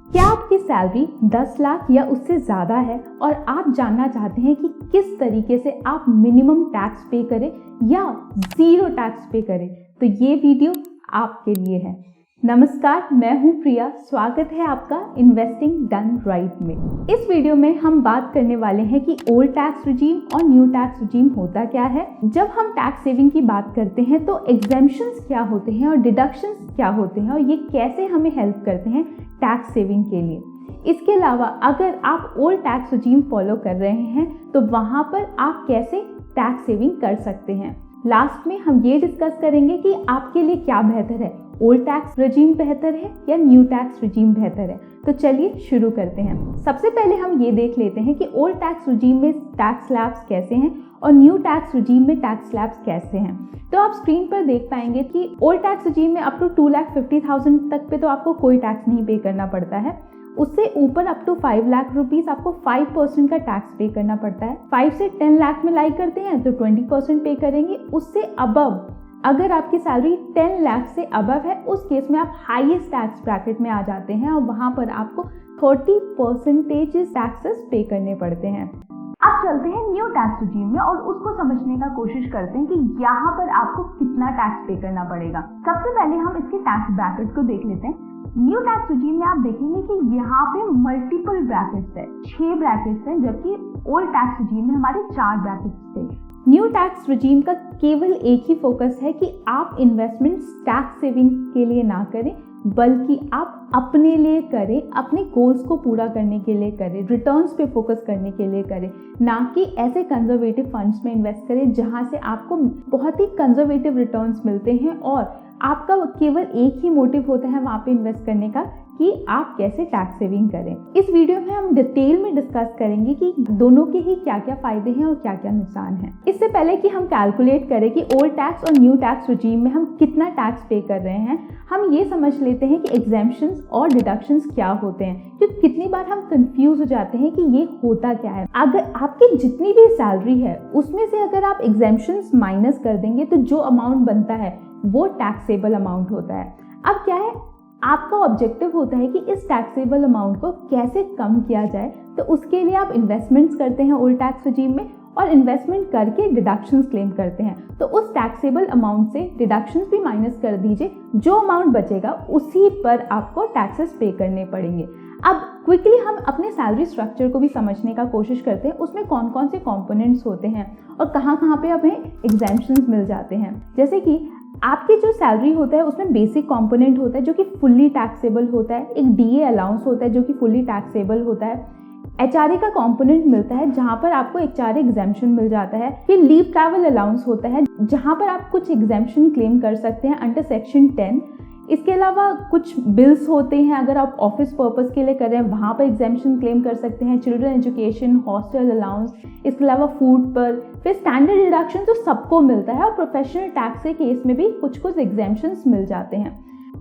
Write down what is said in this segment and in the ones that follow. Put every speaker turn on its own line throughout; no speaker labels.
क्या आपकी सैलरी 10 लाख या उससे ज़्यादा है और आप जानना चाहते हैं कि किस तरीके से आप मिनिमम टैक्स पे करें या ज़ीरो टैक्स पे करें, तो ये वीडियो आपके लिए है। नमस्कार, मैं हूं प्रिया। स्वागत है आपका इन्वेस्टिंग डन राइट में। इस वीडियो में हम बात करने वाले हैं कि ओल्ड टैक्स रिजीम और न्यू टैक्स रिजीम होता क्या है। जब हम टैक्स सेविंग की बात करते हैं तो एग्जेम्पशंस क्या होते हैं और डिडक्शंस क्या होते हैं और ये कैसे हमें हेल्प करते हैं टैक्स सेविंग के लिए। इसके अलावा अगर आप ओल्ड टैक्स रिजीम फॉलो कर रहे हैं तो वहाँ पर आप कैसे टैक्स सेविंग कर सकते हैं। लास्ट में हम ये डिस्कस करेंगे कि आपके लिए क्या बेहतर है, ओल्ड टैक्स रिजीम बेहतर है या न्यू टैक्स रिजीम बेहतर है। तो चलिए शुरू करते हैं। सबसे पहले हम ये देख लेते हैं कि ओल्ड टैक्स रिजीम में टैक्स स्लैब्स कैसे हैं और न्यू टैक्स रिजीम में टैक्स स्लैब्स कैसे हैं। तो आप स्क्रीन पर देख पाएंगे कि ओल्ड टैक्स रिजीम में अप टू 2,50,000 तक पे तो आपको कोई टैक्स नहीं पे करना पड़ता है। उससे ऊपर अप टू 5 लाख रुपीस आपको 5% का टैक्स पे करना पड़ता है। 5 से 10 लाख में लाई करते हैं तो 20% पे करेंगे। उससे अबव अगर आपकी सैलरी 10 लाख से अबव है, उस केस में आप हाईएस्ट टैक्स ब्रैकेट में आ जाते हैं और वहां पर आपको 30% टैक्सेस पे करने पड़ते हैं। अब चलते हैं न्यू टैक्स रिजीम में और उसको समझने का कोशिश करते हैं कि यहाँ पर आपको कितना टैक्स पे करना पड़ेगा। सबसे पहले हम इसके टैक्स ब्रैकेट को देख लेते हैं। न्यू टैक्स रिजीम में आप देखेंगे कि यहाँ पे मल्टीपल ब्रैकेट्स है, 6 ब्रैकेट्स हैं, जबकि ओल्ड टैक्स रिजीम में हमारे 4 ब्रैकेट्स थे। न्यू टैक्स रिजीम का केवल एक ही फोकस है कि आप इन्वेस्टमेंट टैक्स सेविंग के लिए ना करें, बल्कि आप अपने लिए करें, अपने गोल्स को पूरा करने के लिए करें, रिटर्न्स पे फोकस करने के लिए करें, ना कि ऐसे कंजर्वेटिव फंड्स में इन्वेस्ट करें जहां से आपको बहुत ही कंजर्वेटिव रिटर्न्स मिलते हैं और आपका केवल एक ही मोटिव होता है वहाँ पे इन्वेस्ट करने का कि आप कैसे टैक्स सेविंग करें। इस वीडियो में हम डिटेल में डिस्कस करेंगे कि दोनों के ही क्या क्या फायदे हैं और क्या क्या नुकसान हैं। इससे पहले कि हम कैलकुलेट करें कि ओल्ड टैक्स और न्यू टैक्स रिजीम में हम कितना टैक्स पे कर रहे हैं, हम ये समझ लेते हैं कि एग्जेम्पशंस और डिडक्शंस क्या होते हैं। क्योंकि कितनी बार हम कंफ्यूज हो जाते हैं कि ये होता क्या है। अगर आपकी जितनी भी सैलरी है उसमें से अगर आप एग्जेम्पशंस माइनस कर देंगे तो जो अमाउंट बनता है वो टैक्सेबल अमाउंट होता है। अब क्या है, आपका ऑब्जेक्टिव होता है कि इस टैक्सेबल अमाउंट को कैसे कम किया जाए। तो उसके लिए आप इन्वेस्टमेंट्स करते हैं ओल्ड टैक्स रिजीम में और इन्वेस्टमेंट करके डिडक्शंस क्लेम करते हैं। तो उस टैक्सेबल अमाउंट से डिडक्शंस भी माइनस कर दीजिए, जो अमाउंट बचेगा उसी पर आपको टैक्सेस पे करने पड़ेंगे। अब क्विकली हम अपने सैलरी स्ट्रक्चर को भी समझने का कोशिश करते हैं, उसमें कौन कौन से कंपोनेंट्स होते हैं और कहाँ कहाँ पे हमें एग्जेम्पशंस मिल जाते हैं। जैसे कि आपकी जो सैलरी होता है उसमें बेसिक कंपोनेंट होता है जो कि फुल्ली टैक्सेबल होता है, एक डीए अलाउंस होता है जो कि फुल्ली टैक्सेबल होता है, एचआरए का कंपोनेंट मिलता है जहां पर आपको एचआरए एग्जेम्पशन मिल जाता है, फिर लीव ट्रैवल अलाउंस होता है जहां पर आप कुछ एग्जेम्पशन क्लेम कर सकते हैं अंडर सेक्शन 10। इसके अलावा कुछ बिल्स होते हैं, अगर आप ऑफिस पर्पस के लिए कर रहे हैं वहाँ पर एग्जेम्पशन क्लेम कर सकते हैं, चिल्ड्रन एजुकेशन, हॉस्टल अलाउंस, इसके अलावा फूड पर। फिर स्टैंडर्ड डिडक्शन तो सबको मिलता है और प्रोफेशनल टैक्स के केस में भी कुछ कुछ एग्जेम्पशंस मिल जाते हैं।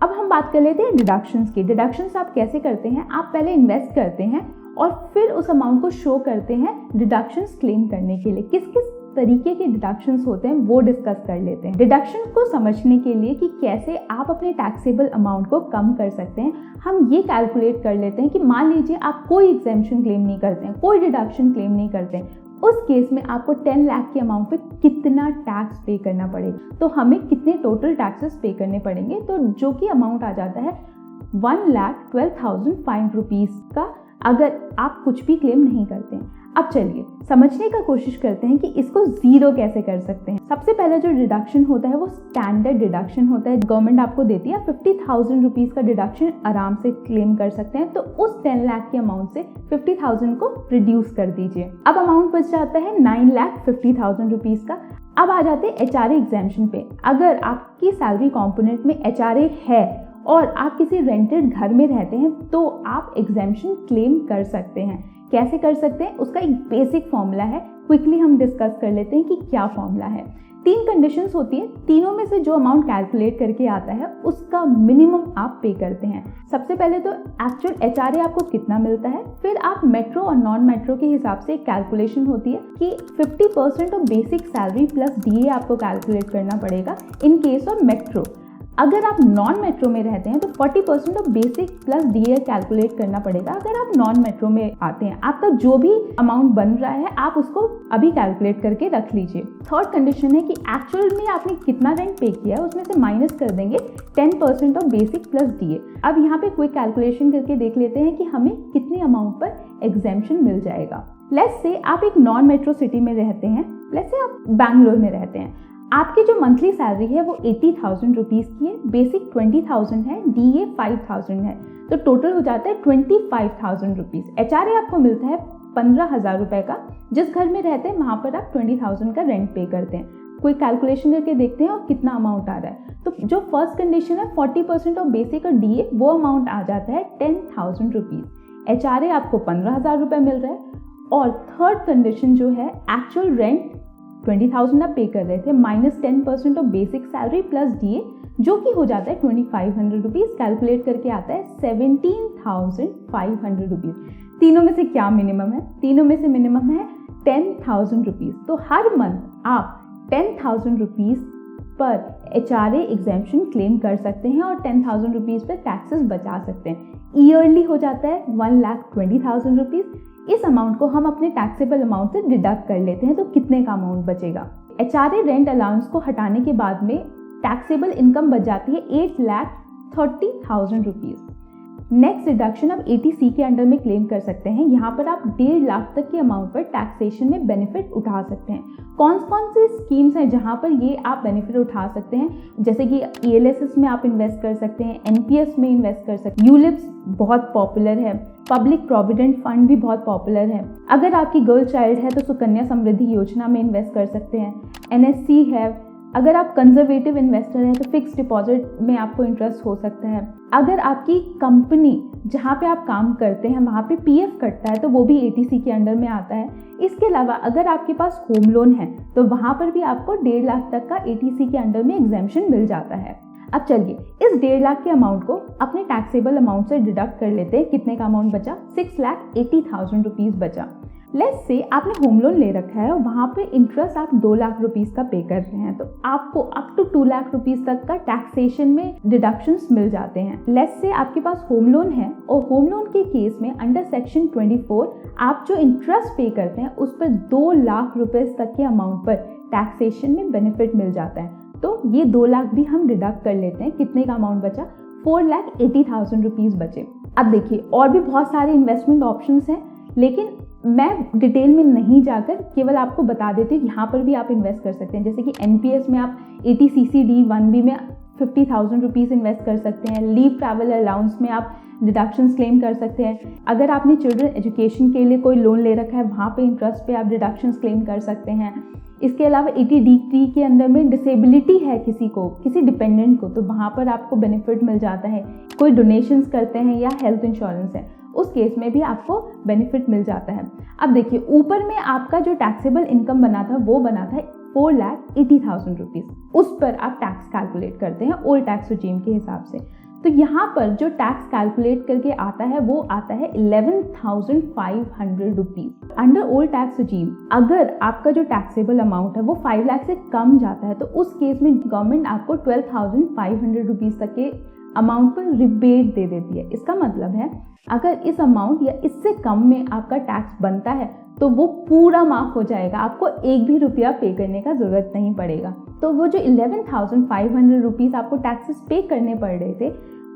अब हम बात कर लेते हैं डिडक्शंस की। डिडक्शंस आप कैसे करते हैं, आप पहले इन्वेस्ट करते हैं और फिर उस अमाउंट को शो करते हैं डिडक्शंस क्लेम करने के लिए। किस किस तरीके के डिडक्शंस होते हैं वो डिस्कस कर लेते हैं। डिडक्शन को समझने के लिए कि कैसे आप अपने टैक्सेबल अमाउंट को कम कर सकते हैं, हम ये कैलकुलेट कर लेते हैं कि मान लीजिए आप कोई एग्जेम्पशन क्लेम नहीं करते हैं, कोई डिडक्शन क्लेम नहीं करते हैं, उस केस में आपको 10 लाख के अमाउंट पे कितना टैक्स पे करना पड़ेगा। तो हमें कितने टोटल टैक्सेस पे करने पड़ेंगे, तो जो कि अमाउंट आ जाता है 1,12,500 रुपीज़ का, अगर आप कुछ भी क्लेम नहीं करते हैं। अब चलिए समझने का कोशिश करते हैं कि इसको ज़ीरो कैसे कर सकते हैं। सबसे पहले जो डिडक्शन होता है वो स्टैंडर्ड डिडक्शन होता है, गवर्नमेंट आपको देती है। 50,000 रुपीज़ का डिडक्शन आराम से क्लेम कर सकते हैं। तो उस 10 लाख के अमाउंट से 50,000 को रिड्यूस कर दीजिए। अब अमाउंट बच जाता है 9,50,000 रुपीज़ का। अब आ जाते हैं एचआरए एग्जेम्पशन पे। अगर आपकी सैलरी कॉम्पोनेंट में एचआरए है और आप किसी रेंटेड घर में रहते हैं तो आप एग्जेम्पशन क्लेम कर सकते हैं। कैसे कर सकते हैं, उसका एक बेसिक फॉर्मूला है, क्विकली हम डिस्कस कर लेते हैं कि क्या फॉर्मूला है। 3 कंडीशंस होती है, तीनों में से जो अमाउंट कैलकुलेट करके आता है उसका मिनिमम आप पे करते हैं। सबसे पहले तो एक्चुअल एचआरए आपको कितना मिलता है, फिर आप मेट्रो और नॉन मेट्रो के हिसाब से कैलकुलेशन होती है कि 50% of basic salary plus DA आपको कैलकुलेट करना पड़ेगा इन केस ऑफ मेट्रो। अगर आप नॉन मेट्रो में रहते हैं तो 40% of basic plus DA calculate करना पड़ेगा। अगर आप नॉन मेट्रो में आते हैं, आपका जो भी अमाउंट बन रहा है आप उसको अभी कैलकुलेट करके रख लीजिए। थर्ड कंडीशन है कि एक्चुअल में आपने कितना रेंट पे किया है उसमें से माइनस कर देंगे 10% ऑफ बेसिक प्लस डीए। अब यहाँ पे क्विक कैलकुलेशन करके देख लेते हैं कि हमें कितनी अमाउंट पर एग्जेम्पशन मिल जाएगा। लेट्स से आप एक नॉन मेट्रो सिटी में रहते हैं, लेट्स से आप बैंगलोर में रहते हैं। आपकी जो मंथली सैलरी है वो 80,000 रुपीज़ की है, बेसिक 20,000 है, डीए 5,000 है, तो टोटल हो जाता है 25,000 रुपीज़। एचआरए आपको मिलता है 15,000 रुपये का। जिस घर में रहते हैं वहाँ पर आप 20,000 का रेंट पे करते हैं। कोई कैलकुलेशन करके देखते हैं और कितना अमाउंट आ रहा है। तो जो फर्स्ट कंडीशन है 40% ऑफ बेसिक और डीए, वो अमाउंट आ जाता है 10,000 रुपीज़। एचआरए आपको 15,000 रुपये मिल रहा है। और थर्ड कंडीशन जो है एक्चुअल रेंट 20,000 आप पे कर रहे थे minus 10% of basic salary plus DA, जो कि हो जाता है 2,500 रुपीज़। कैलकुलेट करके आता है 17,500 रुपीज़। तीनों में से क्या मिनिमम है? तीनों में से मिनिमम है 10,000 रुपीज़। तो हर मंथ आप 10,000 रुपीज़ पर एचआरए एग्जेम्पशन क्लेम कर सकते हैं और 10,000 रुपीज़ पर टैक्सेस बचा सकते हैं। ईयरली हो जाता है 1,20,000 रुपीज़। इस अमाउंट को हम अपने टैक्सेबल अमाउंट से डिडक्ट कर लेते हैं, तो कितने का अमाउंट बचेगा? एचआरए रेंट अलाउंस को हटाने के बाद में टैक्सेबल इनकम बच जाती है 8,30,000 रुपीज़। नेक्स्ट डिडक्शन आप 80C के अंडर में क्लेम कर सकते हैं। यहाँ पर आप 1.5 लाख तक के अमाउंट पर टैक्सेशन में बेनिफिट उठा सकते हैं। कौन कौन से स्कीम्स हैं जहाँ पर ये आप बेनिफिट उठा सकते हैं? जैसे कि ELSS में आप इन्वेस्ट कर सकते हैं, NPS में इन्वेस्ट कर सकते हैं, यूलिप्स बहुत पॉपुलर है, पब्लिक प्रोविडेंट फंड भी बहुत पॉपुलर है। अगर आपकी गर्ल चाइल्ड है तो सुकन्या समृद्धि योजना में इन्वेस्ट कर सकते हैं, NSC है। अगर आप कंजर्वेटिव इन्वेस्टर हैं तो फिक्स डिपॉजिट में आपको इंटरेस्ट हो सकता है। अगर आपकी कंपनी जहाँ पे आप काम करते हैं वहाँ पे PF कटता है तो वो भी 80C के अंडर में आता है। इसके अलावा अगर आपके पास होम लोन है तो वहाँ पर भी आपको 1.5 लाख तक का 80C के अंडर में एग्जेम्पशन मिल जाता है। अब चलिए इस 1.5 लाख के अमाउंट को अपने टैक्सेबल अमाउंट से डिडक्ट कर लेते हैं। कितने का अमाउंट बचा? 6,80,000 रुपीज़ बचा। लेट्स से आपने होम लोन ले रखा है और वहाँ पे इंटरेस्ट आप 2 लाख रुपीज़ का पे कर रहे हैं, तो आपको अप टू 2 लाख रुपीज़ तक का टैक्सेशन में डिडक्शंस मिल जाते हैं। लेट्स से आपके पास होम लोन है और होम लोन के केस में अंडर सेक्शन 24 आप जो इंटरेस्ट पे करते हैं उस पर 2 लाख रुपए तक के अमाउंट पर टैक्सेशन में बेनिफिट मिल जाता है। तो ये 2 लाख भी हम डिडक्ट कर लेते हैं। कितने का अमाउंट बचा? 4,80,000 रुपीज़ बचे। अब देखिए और भी बहुत सारे इन्वेस्टमेंट ऑप्शंस हैं, लेकिन मैं डिटेल में नहीं जाकर केवल आपको बता देती हूँ यहाँ पर भी आप इन्वेस्ट कर सकते हैं। जैसे कि NPS में आप 80CCD 1B में 50,000 रुपीज़ इन्वेस्ट कर सकते हैं। लीव ट्रैवल अलाउंस में आप डिडक्शंस क्लेम कर सकते हैं। अगर आपने चिल्ड्रन एजुकेशन के लिए कोई लोन ले रखा है वहाँ पे इंटरेस्ट पे आप डिडक्शंस क्लेम कर सकते हैं। इसके अलावा 80D के अंदर में डिसेबिलिटी है किसी को, किसी डिपेंडेंट को, तो वहाँ पर आपको बेनिफिट मिल जाता है। कोई डोनेशंस करते हैं या हेल्थ इंश्योरेंस है उस केस में भी आपको बेनिफिट मिल जाता है। अब देखिए ऊपर में आपका जो टैक्सेबल इनकम बना था वो बना था 4,80,000 रुपीज़। उस पर आप टैक्स कैलकुलेट करते हैं ओल्ड टैक्स रेजिम के हिसाब से। तो यहाँ पर जो टैक्स कैलकुलेट करके आता है वो आता है 11,500 rupees under old tax regime. अगर आपका जो टैक्सेबल अमाउंट है वो 5 लाख से कम जाता है तो उस केस में गवर्नमेंट आपको 12,500 रुपीज़ तक के अमाउंट पर रिबेट दे देती है। इसका मतलब है अगर इस अमाउंट या इससे कम में आपका टैक्स बनता है तो वो पूरा माफ हो जाएगा, आपको एक भी रुपया पे करने का जरूरत नहीं पड़ेगा। तो वो जो 11,500 रुपीज़ आपको टैक्सेस पे करने पड़ रहे थे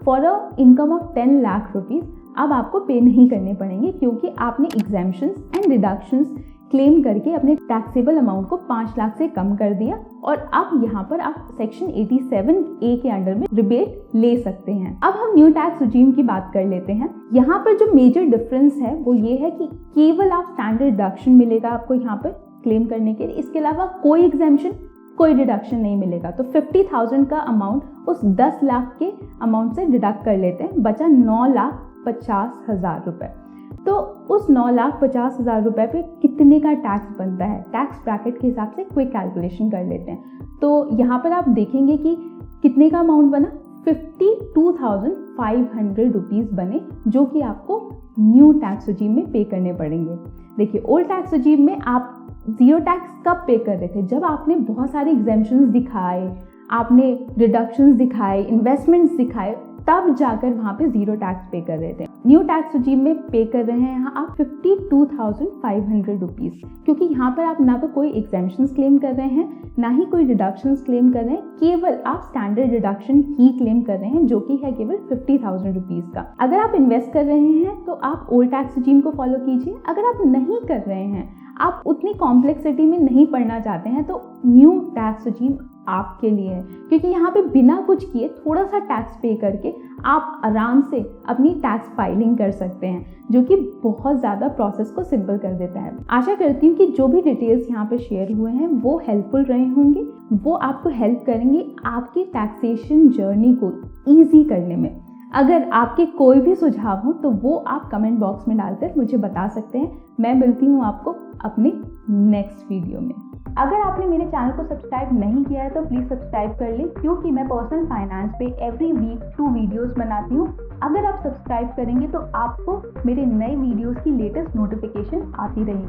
for a income of 10 lakh rupees अब आपको पे नहीं करने पड़ेंगे, क्योंकि आपने एग्जेम्पशंस एंड डिडक्शंस क्लेम करके अपने टैक्सेबल अमाउंट को 5 लाख से कम कर दिया। और अब यहाँ पर आप सेक्शन 87A के अंडर में रिबेट ले सकते हैं। अब हम न्यू टैक्स रेजिम की बात कर लेते हैं। यहाँ पर जो मेजर डिफरेंस है वो ये है कि केवल आप स्टैंडर्ड डिडक्शन मिलेगा आपको यहाँ पर क्लेम करने के लिए। इसके अलावा कोई एग्जेम्पशन, कोई डिडक्शन नहीं मिलेगा। तो 50,000 का अमाउंट उस 10 लाख के अमाउंट से डिडक्ट कर लेते हैं, बचा 9,50,000 रुपये। तो उस 9,50,000 रुपये पे कितने का टैक्स बनता है? टैक्स ब्रैकेट के हिसाब से क्विक कैलकुलेशन कर लेते हैं। तो यहाँ पर आप देखेंगे कि कितने का अमाउंट बना, 52,500 रुपीज़ बने, जो कि आपको न्यू टैक्स रेजिम में पे करने पड़ेंगे। देखिए ओल्ड टैक्स रेजिम में आप जीरो टैक्स कब पे कर रहे थे? जब आपने बहुत सारे एग्जेम्पशंस दिखाए, आपने डिडक्शंस दिखाए, इन्वेस्टमेंट्स दिखाए, तब जाकर वहाँ पे जीरो टैक्स पे कर रहे थे। न्यू टैक्स रजीम में पे कर रहे हैं यहाँ आप 52,500 रुपीज़, क्योंकि यहाँ पर आप ना तो कोई एग्जेम्पशंस क्लेम कर रहे हैं, ना ही कोई डिडक्शंस क्लेम कर रहे हैं, केवल आप स्टैंडर्ड डिडक्शन ही क्लेम कर रहे हैं, जो कि है केवल 50,000 रुपीज़ का। अगर आप इन्वेस्ट कर रहे हैं तो आप ओल्ड टैक्स रजीम को फॉलो कीजिए। अगर आप नहीं कर रहे हैं, आप उतनी कॉम्प्लेक्सिटी में नहीं पढ़ना चाहते हैं, तो न्यू टैक्स रजीम आपके लिए है, क्योंकि यहाँ पे बिना कुछ किए थोड़ा सा टैक्स पे करके आप आराम से अपनी टैक्स फाइलिंग कर सकते हैं, जो कि बहुत ज़्यादा प्रोसेस को सिंपल कर देता है। आशा करती हूँ कि जो भी डिटेल्स यहाँ पे शेयर हुए हैं वो हेल्पफुल रहे होंगे, वो आपको हेल्प करेंगे आपकी टैक्सेशन जर्नी को ईजी करने में। अगर आपके कोई भी सुझाव हो तो वो आप कमेंट बॉक्स में डालकर मुझे बता सकते हैं। मैं मिलती हूँ आपको अपने नेक्स्ट वीडियो में। अगर आपने मेरे चैनल को सब्सक्राइब नहीं किया है तो प्लीज़ सब्सक्राइब कर लें, क्योंकि मैं पर्सनल फाइनेंस पे एवरी वीक 2 वीडियोस बनाती हूँ। अगर आप सब्सक्राइब करेंगे तो आपको मेरे नए वीडियोस की लेटेस्ट नोटिफिकेशन आती रहेगी।